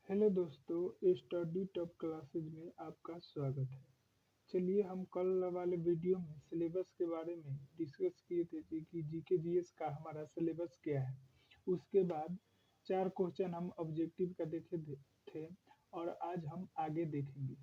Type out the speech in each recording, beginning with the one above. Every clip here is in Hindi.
हेलो दोस्तों, स्टडी टॉप क्लासेज में आपका स्वागत है। चलिए हम कल वाले वीडियो में सिलेबस के बारे में डिस्कस किए थे कि जीके जीएस का हमारा सिलेबस क्या है। उसके बाद 4 क्वेश्चन हम ऑब्जेक्टिव का थे और आज हम आगे देखेंगे।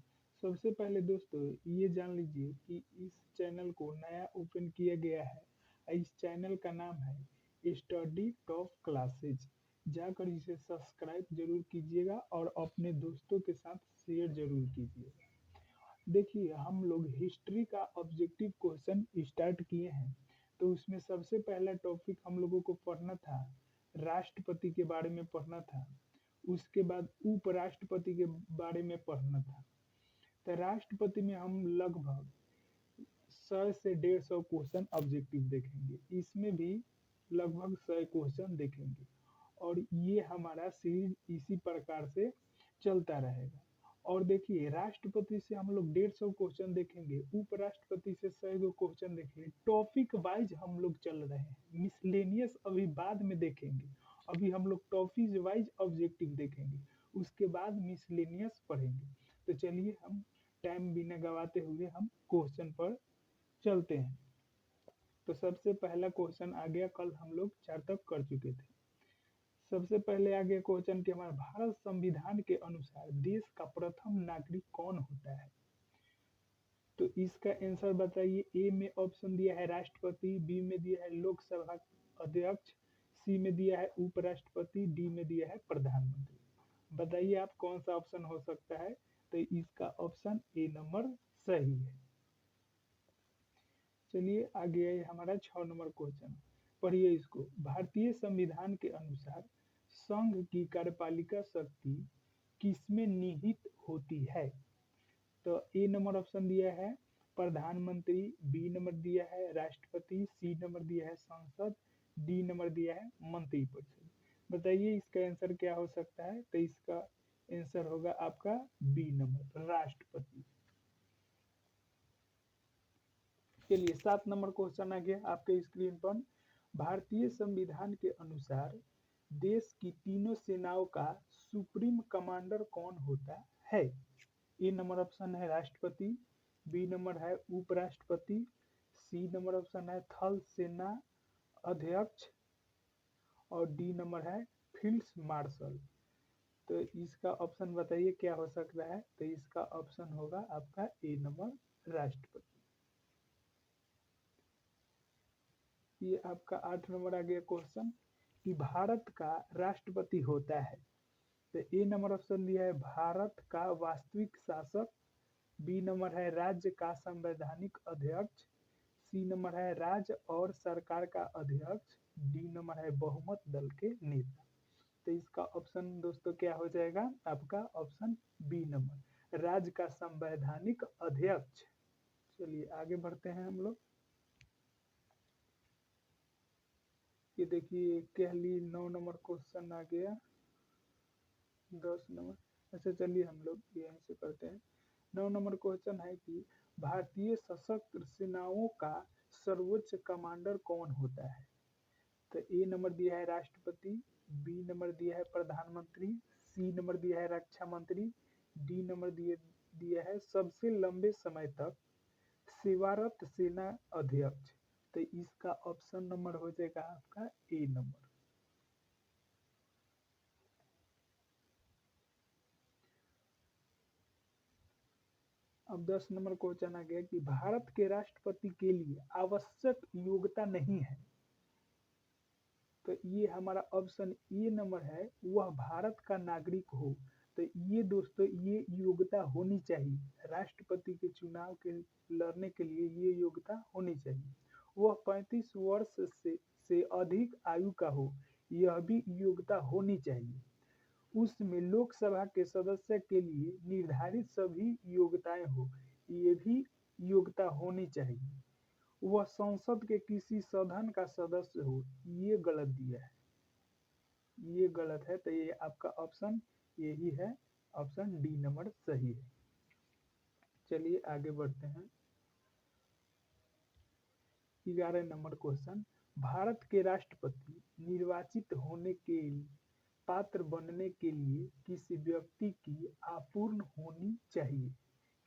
सबसे पहले दोस्तों ये जान लीजिए कि इस चैनल को नया ओपन किया गया है। इस चैनल का नाम है स्टडी टॉप क्लासेज। जाकर इसे सब्सक्राइब जरूर कीजिएगा और अपने दोस्तों के साथ शेयर जरूर कीजिएगा। देखिए हम लोग हिस्ट्री का ऑब्जेक्टिव क्वेश्चन स्टार्ट किए हैं। तो उसमें सबसे पहला टॉपिक हम लोगों को पढ़ना था, राष्ट्रपति के बारे में पढ़ना था। उसके बाद उपराष्ट्रपति के बारे में पढ़ना था। तो राष्ट्रपति में हम लगभग 100 से 150 क्वेश्चन ऑब्जेक्टिव देखेंगे। इसमें भी लगभग 100 क्वेश्चन देखेंगे और ये हमारा सीरीज इसी प्रकार से चलता रहेगा। और देखिए राष्ट्रपति से हम लोग 150 क्वेश्चन देखेंगे, उपराष्ट्रपति से 100 क्वेश्चन देखेंगे। टॉपिक वाइज हम लोग चल रहे हैं, मिसलेनियस अभी बाद में देखेंगे। अभी हम लोग टॉपिक वाइज ऑब्जेक्टिव देखेंगे, उसके बाद मिसलेनियस पढ़ेंगे। तो चलिए हम टाइम बिना गवाते हुए हम क्वेश्चन पर चलते हैं। तो सबसे पहला क्वेश्चन आ गया, कल हम लोग 4 तक कर चुके थे। सबसे पहले आ गया क्वेश्चन कि हमारे भारत संविधान के अनुसार देश का प्रथम नागरिक कौन होता है। तो इसका आंसर बताइए। ए में ऑप्शन दिया है राष्ट्रपति, बी में दिया है लोकसभा अध्यक्ष, सी में दिया है उपराष्ट्रपति, डी में दिया है प्रधानमंत्री। बताइए आप कौन सा ऑप्शन हो सकता है। तो इसका ऑप्शन ए नंबर सही है। चलिए आगे है हमारा 6 नंबर क्वेश्चन। पढ़िए इसको। भारतीय संविधान के अनुसार संघ की कार्यपालिका शक्ति किसमें निहित होती है। तो ए नंबर ऑप्शन दिया है प्रधानमंत्री, बी नंबर दिया है राष्ट्रपति, सी नंबर दिया है संसद, डी नंबर दिया है मंत्रिपरिषद। बताइए इसका आंसर क्या हो सकता है। तो इसका आंसर होगा आपका बी नंबर, राष्ट्रपति। चलिए 7 नंबर क्वेश्चन आ गया आपके स्क्रीन पर। भारतीय संविधान के अनुसार देश की तीनों सेनाओं का सुप्रीम कमांडर कौन होता है। ए नंबर ऑप्शन है राष्ट्रपति, बी नंबर है उपराष्ट्रपति, सी नंबर ऑप्शन है थल सेना अध्यक्ष और डी नंबर है फील्ड मार्शल। तो इसका ऑप्शन बताइए क्या हो सकता है। तो इसका ऑप्शन होगा आपका ए नंबर, राष्ट्रपति। ये आपका 8 नंबर आ गया क्वेश्चन कि भारत का राष्ट्रपति होता है। तो ए नंबर ऑप्शन दिया है भारत का वास्तविक शासक, बी नंबर है राज्य का संवैधानिक अध्यक्ष, सी नंबर है राज्य और सरकार का अध्यक्ष, डी नंबर है बहुमत दल के नेता। तो इसका ऑप्शन दोस्तों क्या हो जाएगा आपका ऑप्शन बी नंबर, राज्य का संवैधानिक अध्यक्ष। चलिए आगे बढ़ते हैं हम लोग। ये देखिए कहली 9 नंबर क्वेश्चन आ गया। 10 नंबर। अच्छा चलिए हम लोग यहीं से करते हैं। 9 नंबर क्वेश्चन है कि भारतीय सशस्त्र सेनाओं का सर्वोच्च कमांडर कौन होता है। तो ए नंबर दिया है राष्ट्रपति, बी नंबर दिया है प्रधानमंत्री, सी नंबर दिया है रक्षा मंत्री, डी नंबर दिया है सबसे लंबे समय तक सेवारत सेना अध्यक्ष। तो इसका ऑप्शन नंबर हो जाएगा आपका ए नंबर। अब 10 नंबर क्वेश्चन आ गया कि भारत के राष्ट्रपति के लिए आवश्यक योग्यता नहीं है। तो ये हमारा ऑप्शन ए नंबर है, वह भारत का नागरिक हो। तो ये दोस्तों ये योग्यता होनी चाहिए। राष्ट्रपति के चुनाव के लड़ने के लिए ये योग्यता होनी चाहिए। वह 35 वर्ष से अधिक आयु का हो, यह भी योग्यता होनी चाहिए। उसमें लोकसभा के सदस्य के लिए निर्धारित सभी योग्यताएं हो, ये भी योग्यता होनी चाहिए। वह संसद के किसी सदन का सदस्य हो, ये गलत दिया है, ये गलत है। तो ये आपका ऑप्शन यही है, ऑप्शन डी नंबर सही है। चलिए आगे बढ़ते हैं। 11 नंबर क्वेश्चन। भारत के राष्ट्रपति निर्वाचित होने के पात्र बनने के लिए किसी व्यक्ति की अपूर्ण होनी चाहिए।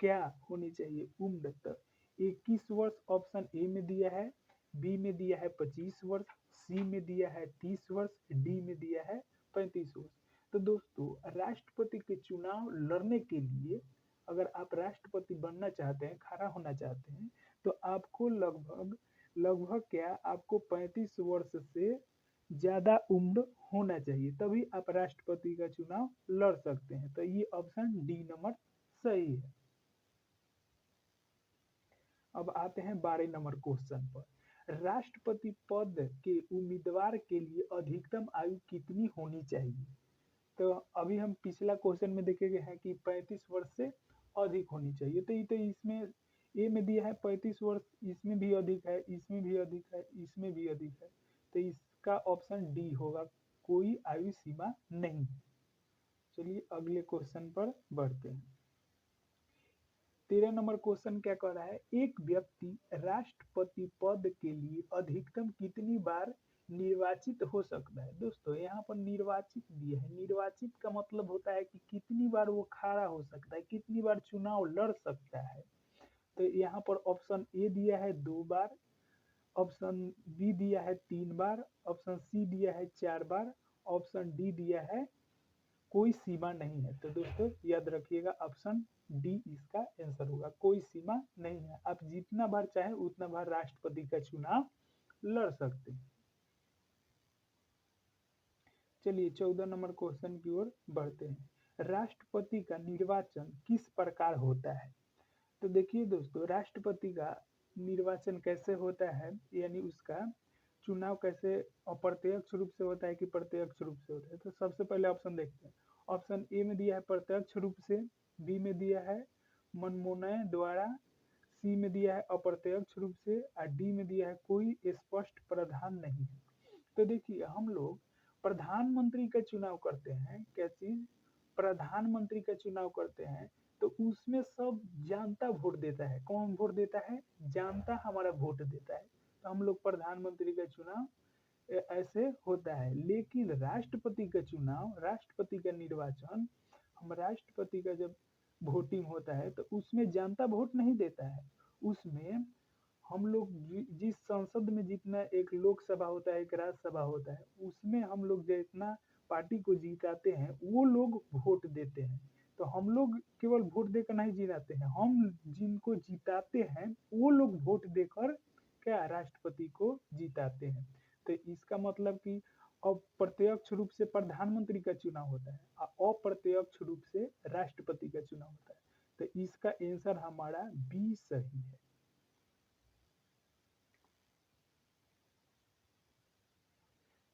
क्या होनी चाहिए? उम्र। तो 21 वर्ष ऑप्शन ए में दिया है, बी में दिया है 25 वर्ष, सी में दिया है 30 वर्ष, डी में दिया है 35 वर्ष। तो दोस्तों, राष्ट्रपति के चुनाव लड़ने के लिए अगर आप राष्ट्रपति बनना चाहते हैं, खड़ा होना चाहते हैं, तो आपको लगभग लगभग क्या आपको 35 वर्ष से ज्यादा उम्र होना चाहिए, तभी आप राष्ट्रपति का चुनाव लड़ सकते हैं। तो ये ऑप्शन डी नंबर सही है। अब आते हैं 12 नंबर क्वेश्चन पर। राष्ट्रपति पद के उम्मीदवार के लिए अधिकतम आयु कितनी होनी चाहिए? तो अभी हम पिछला क्वेश्चन में देखे गए हैं कि 35 वर्ष से अधिक होनी चाहिए। तो ये तो इसमें ए में दिया है 35 वर्ष, इसमें भी अधिक है, इसमें भी अधिक है, इसमें भी अधिक है। तो इसका ऑप्शन डी होगा, कोई आयु सीमा नहीं। चलिए अगले क्वेश्चन पर बढ़ते हैं। 13 नंबर क्वेश्चन क्या कह रहा है? एक व्यक्ति राष्ट्रपति पद के लिए अधिकतम कितनी बार निर्वाचित हो सकता है? दोस्तों, यहाँ पर निर्वाचित दिया है। निर्वाचित का मतलब होता है कि कितनी बार वो खड़ा हो सकता है, कितनी बार चुनाव लड़ सकता है। तो यहाँ पर ऑप्शन ए दिया है 2 बार, ऑप्शन बी दिया है 3 बार, ऑप्शन सी दिया है 4 बार, ऑप्शन डी दिया है कोई सीमा नहीं है। तो दोस्तों याद रखिएगा, ऑप्शन डी इसका आंसर होगा, कोई सीमा नहीं है। आप जितना बार चाहे उतना बार राष्ट्रपति का चुनाव लड़ सकते हैं। चलिए 14 नंबर क्वेश्चन की ओर बढ़ते हैं। राष्ट्रपति का निर्वाचन किस प्रकार होता है? तो देखिए दोस्तों, राष्ट्रपति का निर्वाचन कैसे होता है, यानी उसका चुनाव कैसे अप्रत्यक्ष रूप से होता है कि प्रत्यक्ष रूप से होता है। तो सबसे पहले ऑप्शन देखते हैं। ऑप्शन ए में दिया है प्रत्यक्ष रूप से, बी में दिया है मनमोनय द्वारा, सी में दिया है अप्रत्यक्ष रूप से और डी में दिया है कोई स्पष्ट प्रावधान नहीं है। तो देखिए, हम लोग प्रधानमंत्री का चुनाव करते हैं, क्या चीज? प्रधानमंत्री का चुनाव करते हैं, तो उसमें सब जनता वोट देता है। कौन वोट देता है? जनता हमारा वोट देता है। तो हम लोग प्रधानमंत्री का चुनाव ऐसे होता है। लेकिन राष्ट्रपति का चुनाव, राष्ट्रपति का निर्वाचन, हम राष्ट्रपति का जब वोटिंग होता है तो उसमें जनता वोट नहीं देता है। उसमें हम लोग जिस संसद में जितना एक लोकसभा होता है, एक राज्यसभा होता है, उसमें हम लोग जितना पार्टी को जिताते हैं वो लोग वोट देते हैं। तो हम लोग केवल वोट देकर नहीं जिताते हैं, हम जिनको जिताते हैं वो लोग वोट देकर क्या राष्ट्रपति को जिताते हैं। तो इसका मतलब कि अप्रत्यक्ष रूप से प्रधानमंत्री का चुनाव होता है और अप्रत्यक्ष रूप से राष्ट्रपति का चुनाव होता है। तो इसका आंसर हमारा बी सही है।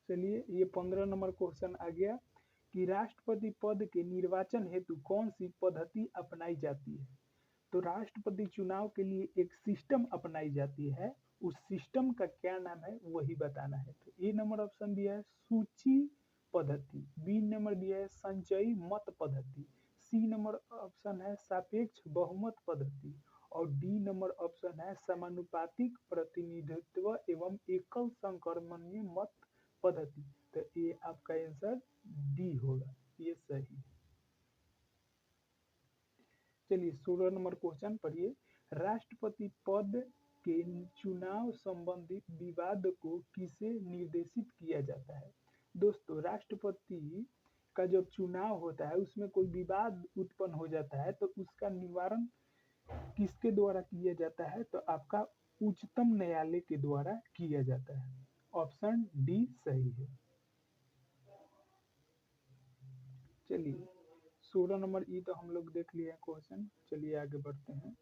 चलिए ये 15 नंबर क्वेश्चन आ गया कि राष्ट्रपति पद के निर्वाचन हेतु कौन सी पद्धति अपनाई जाती है? तो राष्ट्रपति चुनाव के लिए एक सिस्टम अपनाई जाती है, उस सिस्टम का क्या नाम है वही बताना है। तो ए नंबर ऑप्शन दिया है सूची पद्धति, बी नंबर दिया है संचयी मत पद्धति, सी नंबर ऑप्शन है सापेक्ष बहुमत पद्धति और डी नंबर ऑप्शन है समानुपातिक प्रतिनिधित्व एवं एकल संक्रमणीय मत पद्धति। तो ये आपका आंसर डी होगा, ये सही है। चलिए 16 नंबर क्वेश्चन पढ़िए। राष्ट्रपति पद के चुनाव संबंधी विवाद को किसे निर्देशित किया जाता है? दोस्तों, राष्ट्रपति का जब चुनाव होता है उसमें कोई विवाद उत्पन्न हो जाता है तो उसका निवारण किसके द्वारा किया जाता है? तो आपका उच्चतम न्यायालय के द्वारा किया जाता है। ऑप्शन डी सही है। चलिए 16 नंबर ई तो हम लोग देख लिए क्वेश्चन। चलिए आगे बढ़ते हैं।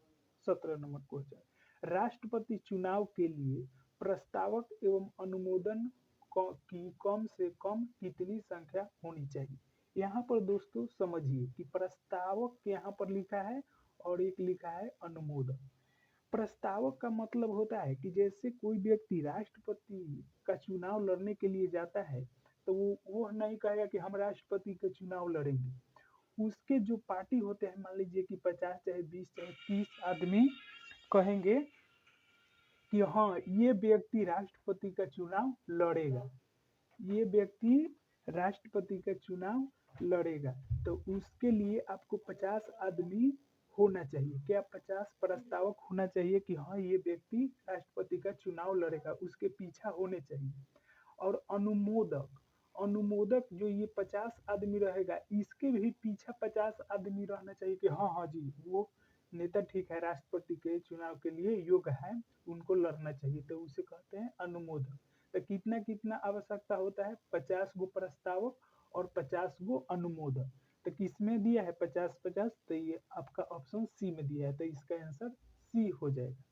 17 नंबर क्वेश्चन, राष्ट्रपति चुनाव के लिए प्रस्तावक एवं अनुमोदन की कम से कम कितनी संख्या होनी चाहिए? यहाँ पर दोस्तों समझिए कि प्रस्तावक यहाँ पर लिखा है और एक लिखा है अनुमोदन। प्रस्तावक का मतलब होता है कि जैसे कोई व्यक्ति राष्ट्रपति का चुनाव लड़ने के लिए जाता है तो वो नहीं कहेगा कि हम राष्ट्रपति का चुनाव लड़ेंगे। उसके जो पार्टी होते हैं, मान लीजिए कि 50 चाहे 20 चाहे 30 आदमी कहेंगे कि हाँ ये व्यक्ति राष्ट्रपति का चुनाव लड़ेगा, ये व्यक्ति राष्ट्रपति का चुनाव लड़ेगा तो उसके लिए आपको 50 आदमी होना चाहिए। क्या 50 प्रस्तावक होना चाहिए कि हाँ ये व्यक्ति राष्ट्रपति का चुनाव लड़ेगा, उसके पीछा होने चाहिए। और अनुमोदक, अनुमोदक जो ये 50 आदमी रहेगा इसके भी पीछे 50 आदमी रहना चाहिए कि हाँ हाँ जी वो नेता ठीक है, राष्ट्रपति के चुनाव के लिए योग्य है, उनको लड़ना चाहिए, तो उसे कहते हैं अनुमोदक। तो कितना कितना आवश्यकता होता है, 50 गो प्रस्तावक और 50 गो अनुमोदक। तो किसमें दिया है 50-50, तो ये आपका ऑप्शन सी में दिया है, तो इसका आंसर सी हो जाएगा।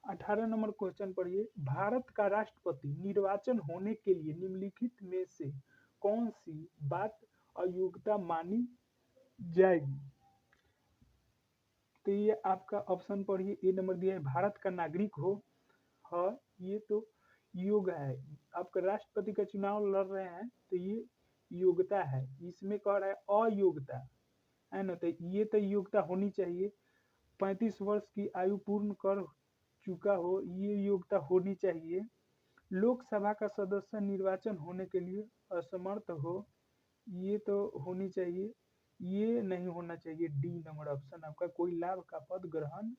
18 नंबर क्वेश्चन पढ़िए, भारत का राष्ट्रपति निर्वाचन होने के लिए निम्नलिखित में से कौन सी बात अयोग्यता मानी जाएगी। तो ये आपका ऑप्शन पढ़िए, ए नंबर दिया है भारत का नागरिक हो। हाँ ये तो योग्य है, आपका राष्ट्रपति का चुनाव लड़ रहे हैं तो ये योग्यता है। इसमें कह रहा है अयोग्यता है ना, तो ये तो योग्यता होनी चाहिए। 35 वर्ष की आयु पूर्ण कर चुका हो, ये योग्यता होनी चाहिए। लोकसभा का सदस्य निर्वाचन होने के लिए असमर्थ हो, ये तो होनी चाहिए। ये नहीं होना चाहिए, डी नंबर ऑप्शन आपका, कोई लाभ का पद ग्रहण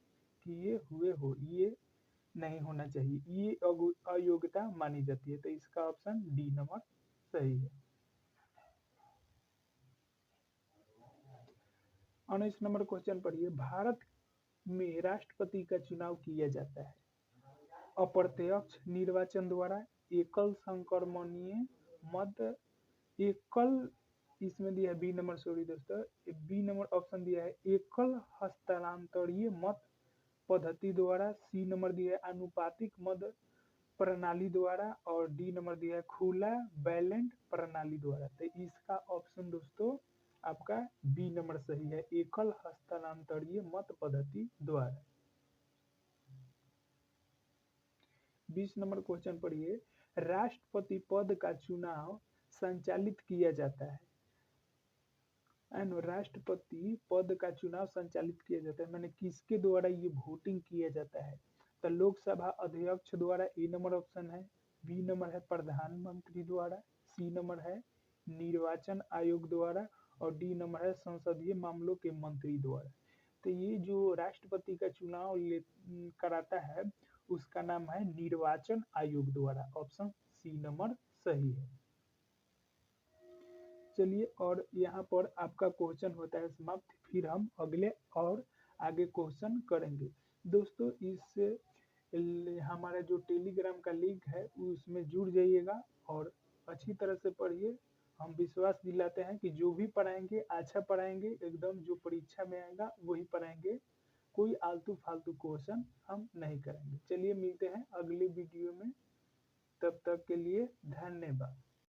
किए हुए हो, ये नहीं होना चाहिए, ये अयोग्यता मानी जाती है। तो इसका ऑप्शन डी नंबर सही है। 19 नंबर क्वेश्चन पढ़िए, भारत में राष्ट्रपति का चुनाव किया जाता है अप्रत्यक्ष निर्वाचन द्वारा, एकल संक्रमणीय मत, एकल, इसमें दिया है बी नंबर, सॉरी दोस्तों, बी नंबर ऑप्शन दिया है एकल हस्तांतरणीय मत पद्धति द्वारा, सी नंबर दिया है आनुपातिक मत प्रणाली द्वारा, और डी नंबर दिया है खुला बैलेंट प्रणाली द्वारा। तो इसका ऑप्शन दोस्तों आपका बी नंबर सही है, एकल हस्तांतरणीय मत पद्धति द्वारा। 20 नंबर क्वेश्चन पढ़िए, राष्ट्रपति पद का चुनाव संचालित किया जाता है एंड राष्ट्रपति पद का चुनाव संचालित किया जाता है, मैंने किसके द्वारा ये वोटिंग किया जाता है। तो लोकसभा अध्यक्ष द्वारा, ए नंबर ऑप्शन है। बी नंबर है प्रधानमंत्री द्वारा, सी नंबर है निर्वाचन आयोग द्वारा, और डी नंबर है संसदीय मामलों के मंत्री द्वारा। तो ये जो राष्ट्रपति का चुनाव कराता है उसका नाम है निर्वाचन आयोग द्वारा, ऑप्शन सी नंबर सही है। चलिए, और यहाँ पर आपका क्वेश्चन होता है समाप्त, फिर हम अगले और आगे क्वेश्चन करेंगे। दोस्तों इस हमारा जो टेलीग्राम का लिंक है उसमें जुड़ जाइएगा और अच्छी तरह से पढ़िए। हम विश्वास दिलाते हैं कि जो भी पढ़ाएंगे अच्छा पढ़ाएंगे, एकदम जो परीक्षा में आएगा वही पढ़ाएंगे, कोई आलतू फालतू क्वेश्चन हम नहीं करेंगे। चलिए मिलते हैं अगली वीडियो में, तब तक के लिए धन्यवाद।